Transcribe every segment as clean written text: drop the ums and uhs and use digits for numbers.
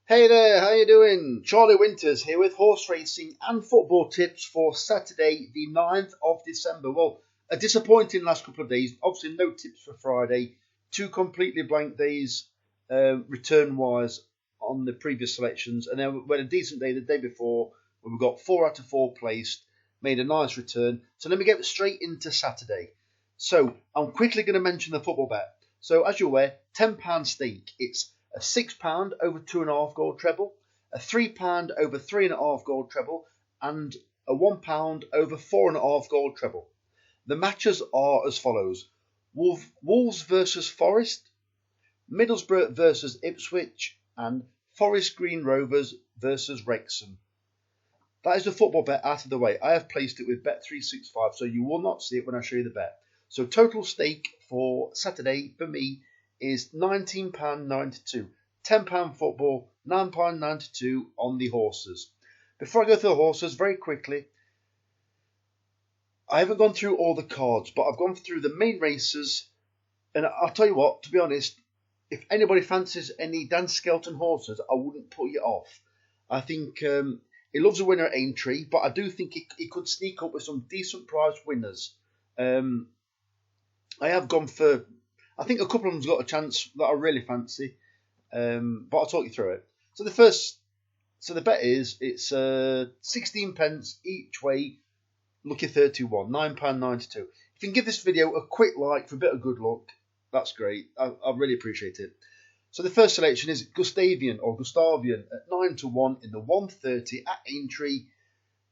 Hey there, how you doing? Charlie Winters here with horse racing and football tips for Saturday the 9th of December. Well, a disappointing last couple of days. Obviously no tips for Friday. Two completely blank days return-wise on the previous selections. And then we had a decent day the day before when we got 4 out of 4 placed. Made a nice return. So let me get straight into Saturday. So I'm quickly going to mention the football bet. So as you're aware, £10 stake. It's a £6 over 2.5 gold treble, a £3 over 3.5 gold treble, and a £1 over 4.5 gold treble. The matches are as follows: Wolves versus Forest, Middlesbrough versus Ipswich, and Forest Green Rovers versus Wrexham. That is the football bet out of the way. I have placed it with Bet365, so you will not see it when I show you the bet. So total stake for Saturday for me is £19.92. £10 football, £9.92 on the horses. Before I go through the horses, very quickly, I haven't gone through all the cards, but I've gone through the main races. And I'll tell you what, to be honest, if anybody fancies any Dan Skelton horses, I wouldn't put you off. I think he loves a winner at Aintree, but I do think he could sneak up with some decent prize winners. I have gone for, I think a couple of them's got a chance that I really fancy, but I'll talk you through it. So the bet is it's 16 pence each way, lucky 31, £9.92. If you can give this video a quick like for a bit of good luck, that's great. I really appreciate it. So the first selection is Gustavian at 9 to 1 in the 130 at Aintree.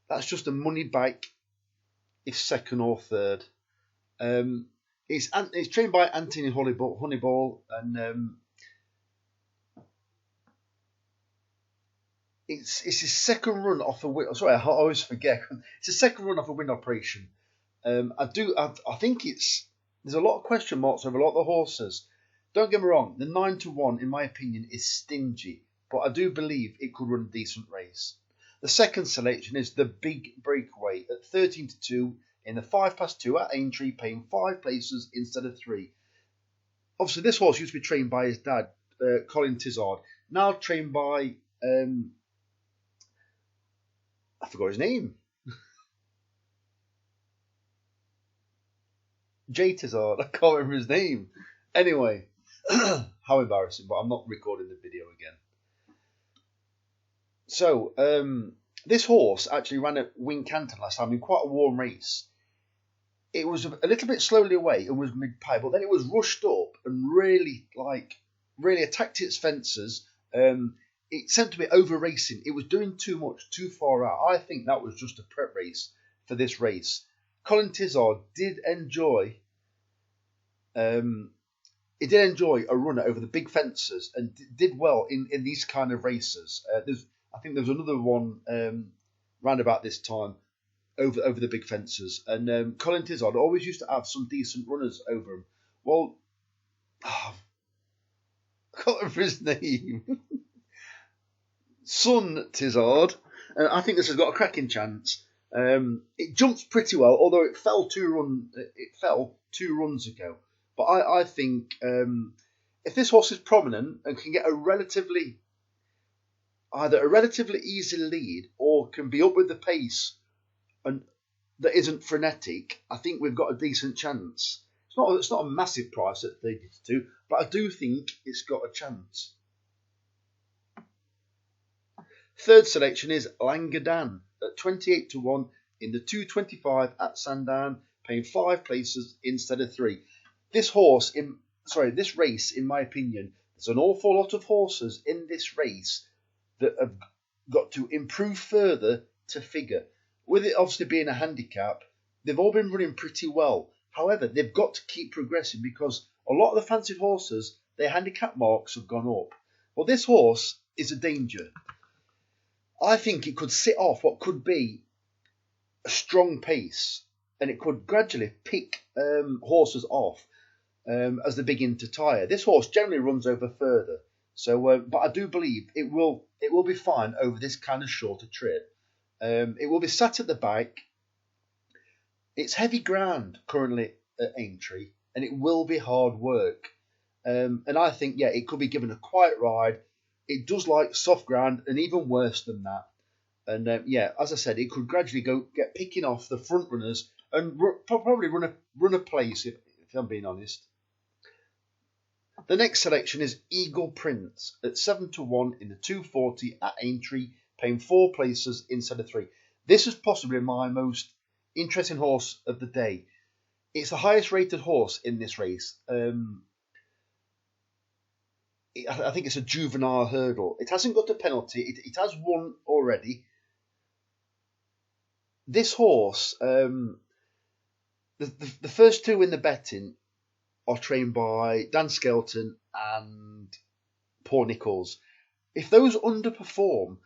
That's just a money back if second or third. It's trained by Anthony Honeyball, and it's his second run off a win. Sorry, I always forget. It's his second run off a win operation. I think there's a lot of question marks over a lot of the horses. Don't get me wrong, the 9 to 1 in my opinion is stingy, but I do believe it could run a decent race. The second selection is the Big Breakaway at 13 to 2 in the 5 past 2 at Aintree, paying 5 places instead of 3. Obviously, this horse used to be trained by his dad, Colin Tizard. Now trained by, I forgot his name. Jay Tizard, I can't remember his name. Anyway, how embarrassing, but I'm not recording the video again. So, this horse actually ran at Wincanton last time in quite a warm race. It was a little bit slowly away and was mid-pay, but then it was rushed up and really attacked its fences. It seemed to be over-racing. It was doing too much, too far out. I think that was just a prep race for this race. Colin Tizard did enjoy a run over the big fences and did well in these kind of races. I think there was another one round about this time over the big fences, and Colin Tizard always used to have some decent runners over him. Well, I can't remember his name. Son Tizard. I think this has got a cracking chance. It jumps pretty well, although it fell two runs ago. But I think if this horse is prominent and can get either a relatively easy lead or can be up with the pace and that isn't frenetic, I think we've got a decent chance. It's not a massive price at 32, but I do think it's got a chance. Third selection is Langadan at 28 to 1 in the 225 at Sandown, paying 5 places instead of 3. This race, in my opinion, there's an awful lot of horses in this race that have got to improve further to figure. With it obviously being a handicap, they've all been running pretty well. However, they've got to keep progressing because a lot of the fancied horses, their handicap marks have gone up. Well, this horse is a danger. I think it could sit off what could be a strong pace, and it could gradually pick horses off as they begin to tire. This horse generally runs over further, so but I do believe it will be fine over this kind of shorter trip. It will be sat at the back. It's heavy ground currently at Aintree, and it will be hard work. And I think, it could be given a quiet ride, it does like soft ground, and even worse than that. And as I said, it could gradually get picking off the front runners and probably run a place if I'm being honest. The next selection is Eagle Prince at 7-1 in the 240 at Aintree, paying 4 places instead of 3. This is possibly my most interesting horse of the day. It's the highest rated horse in this race. I think it's a juvenile hurdle. It hasn't got a penalty. It has won already. This horse, the first two in the betting are trained by Dan Skelton and Paul Nicholls. If those underperform,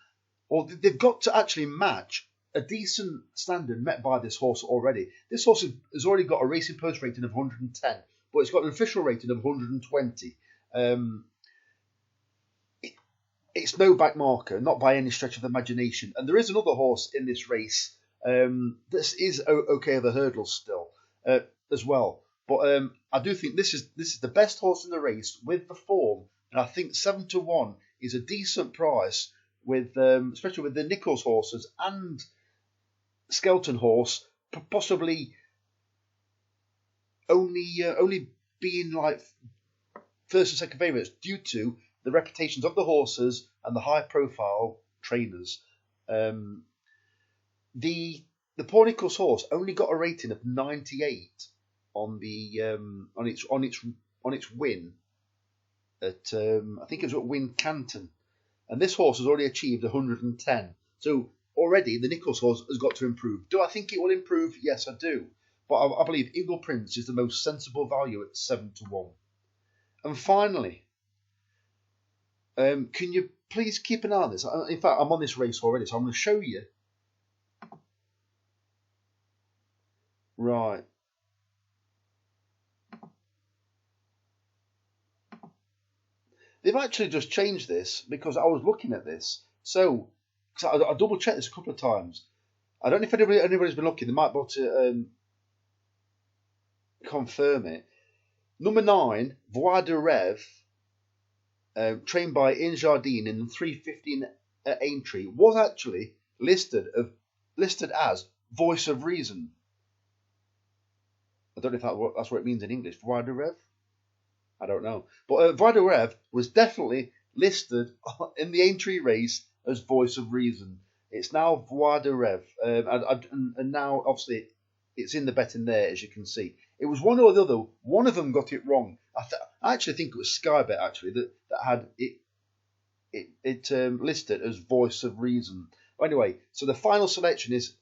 or they've got to actually match a decent standard met by this horse already. This horse has already got a Racing Post rating of 110, but it's got an official rating of 120. It's no back marker, not by any stretch of the imagination. And there is another horse in this race. This is okay of the hurdles still as well. But I do think this is the best horse in the race with the form, and I think 7-1 is a decent price with especially with the Nicholls horses and Skelton horse possibly only being like first and second favourites due to the reputations of the horses and the high profile trainers. The Paul Nicholls horse only got a rating of 98 on its win at I think it was at Wincanton, and this horse has already achieved 110. So already the Nicholls horse has got to improve. Do I think it will improve? Yes, I do. But I believe Eagle Prince is the most sensible value at 7-1. And finally, can you please keep an eye on this? In fact, I'm on this race already, so I'm going to show you. Right. They've actually just changed this because I was looking at this. So I double checked this a couple of times. I don't know if anybody's been looking. They might be able to confirm it. Number 9, Voix de Rêve, trained by In Jardine in the 315 at Aintree, was actually listed as Voice of Reason. I don't know if that's what it means in English. Voix de Rêve? I don't know. But Voix de Rêve was definitely listed in the Aintree race as Voice of Reason. It's now Voix de Rêve. And now, obviously, it's in the betting there, as you can see. It was one or the other. One of them got it wrong. I actually think it was Sky Bet, actually, that had it listed as Voice of Reason. Anyway, so the final selection is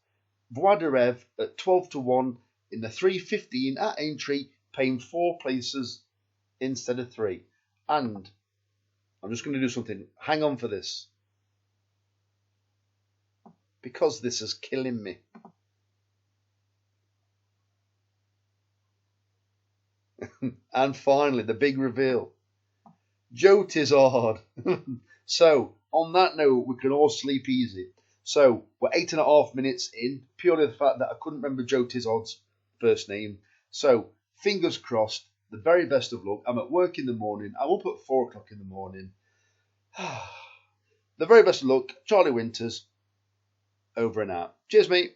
Voix de Rêve at 12-1 in the 315 at Aintree, paying 4 places instead of 3. And I'm just going to do something. Hang on for this, because this is killing me. And finally, the big reveal. Joe Tizard. So, on that note, we can all sleep easy. So, we're 8.5 minutes in, purely the fact that I couldn't remember Joe Tizard's first name. So, fingers crossed, the very best of luck. I'm at work in the morning. I'm up at 4 o'clock in the morning. The very best of luck. Charlie Winters, over and out. Cheers, mate.